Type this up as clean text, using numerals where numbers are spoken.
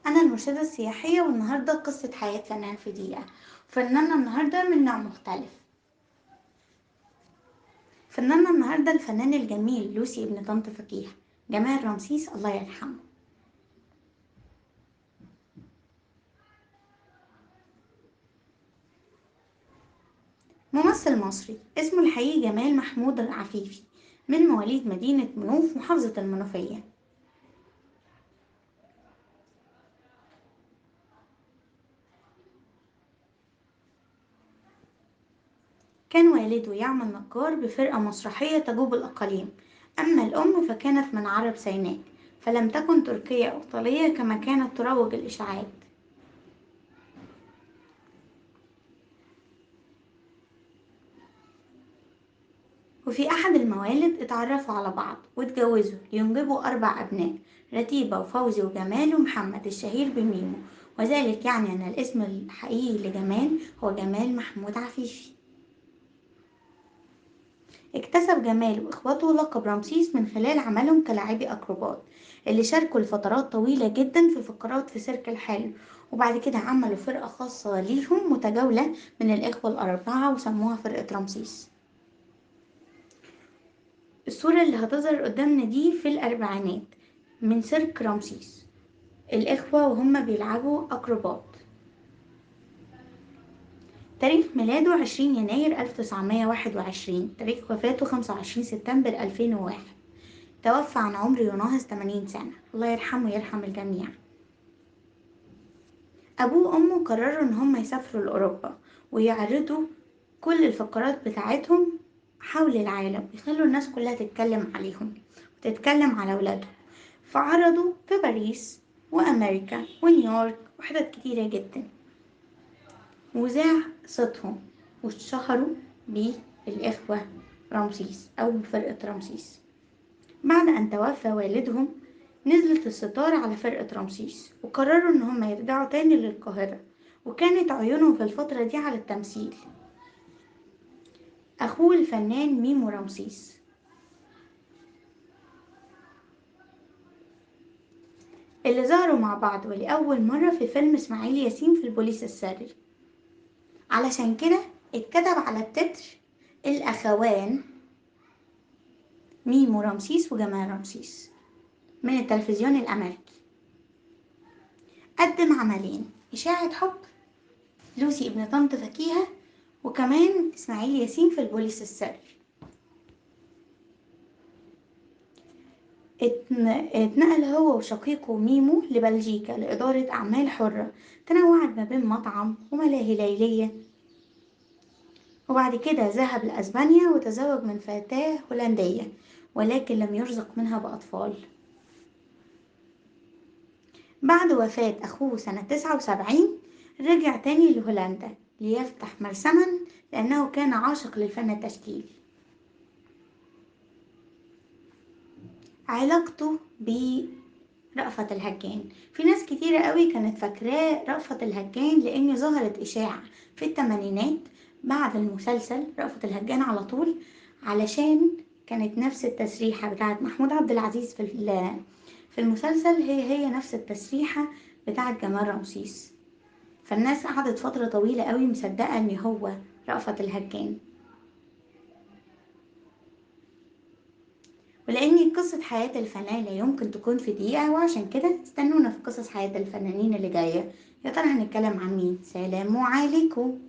أنا المرشدة السياحية، والنهاردة قصة حياة فنان في دقيقة. فناننا النهاردة من نوع مختلف. فناننا النهاردة الفنان الجميل لوسي ابن طنط فكيهة، جمال رمسيس الله يرحمه. ممثل مصري اسمه الحقيقي جمال محمود العفيفي، من مواليد مدينة منوف محافظة المنوفية. كان والده يعمل نجار بفرقة مسرحية تجوب الأقاليم، أما الأم فكانت من عرب سيناء، فلم تكن تركية أو إيطالية كما كانت تروج الإشاعات. وفي أحد الموالد اتعرفوا على بعض واتجوزوا لينجبوا 4 أبناء، رتيبة وفوزي وجمال ومحمد الشهير بميمو، وذلك يعني أن الاسم الحقيقي لجمال هو جمال محمود عفيفي. اكتسب جمال وإخوته لقب رمسيس من خلال عملهم كلاعبي أكروبات، اللي شاركوا لفترات طويلة جدا في فقرات في سيرك الحلو، وبعد كده عملوا فرقة خاصة ليهم متجولة من الإخوة ال4 وسموها فرقة رمسيس. الصورة اللي هتظهر قدامنا دي في الأربعينات من سيرك رمسيس، الإخوة وهم بيلعبوا أكروبات. تاريخ ميلاده 20 يناير 1921، تاريخ وفاته 25 سبتمبر 2001. توفى عن عمر يناهز 80 سنة، الله يرحمه ويرحم الجميع. أبوه وأمه قرروا إن هم يسافروا لأوروبا ويعرضوا كل الفقرات بتاعتهم حول العالم، يخلوا الناس كلها تتكلم عليهم وتتكلم على ولادهم. فعرضوا في باريس وأمريكا ونيويورك وحتت كتيرة جدا، وذاع صوتهم واتشهروا بالإخوة رمسيس أو بفرقة رمسيس. بعد أن توفى والدهم نزلت الستار على فرقة رمسيس وقرروا إن هم يرجعوا تاني للقاهرة، وكانت عيونهم في الفترة دي على التمثيل. أخوه الفنان ميمو رمسيس اللي ظهروا مع بعض ولأول مرة في فيلم إسماعيل ياسين في البوليس السري. علشان كده اتكتب على التتر الأخوان ميمو رمسيس وجمال رمسيس من التلفزيون الأمريكي. قدم عملين: إشاعة حب لوسي ابن طنط فكيهة، وكمان إسماعيل ياسين في البوليس السري. اتنقل هو وشقيقه ميمو لبلجيكا لإدارة أعمال حرة تنوعت ما بين مطعم وملاهي ليلية، وبعد كده ذهب لأسبانيا وتزوج من فتاة هولندية، ولكن لم يرزق منها بأطفال. بعد وفاة أخوه سنة 79 رجع تاني لهولندا ليفتح مرسما، لأنه كان عاشق للفن التشكيلي. علاقته برأفت الهجان، في ناس كتيرة قوي كانت فاكراه رأفت الهجان لأن ظهرت إشاعة في التمانينات بعد المسلسل رأفت الهجان على طول، علشان كانت نفس التسريحة بتاعت محمود عبد العزيز في المسلسل هي نفس التسريحة بتاعت جمال رمسيس. فالناس قعدت فترة طويلة قوي مصدقة ان هو رأفت الهجان. ولأن قصة حياة الفنان لا يمكن تكون في دقيقة، وعشان كده استنونا في قصص حياة الفنانين اللي جاية. يا ترى هنتكلم عن مين؟ سلام عليكم.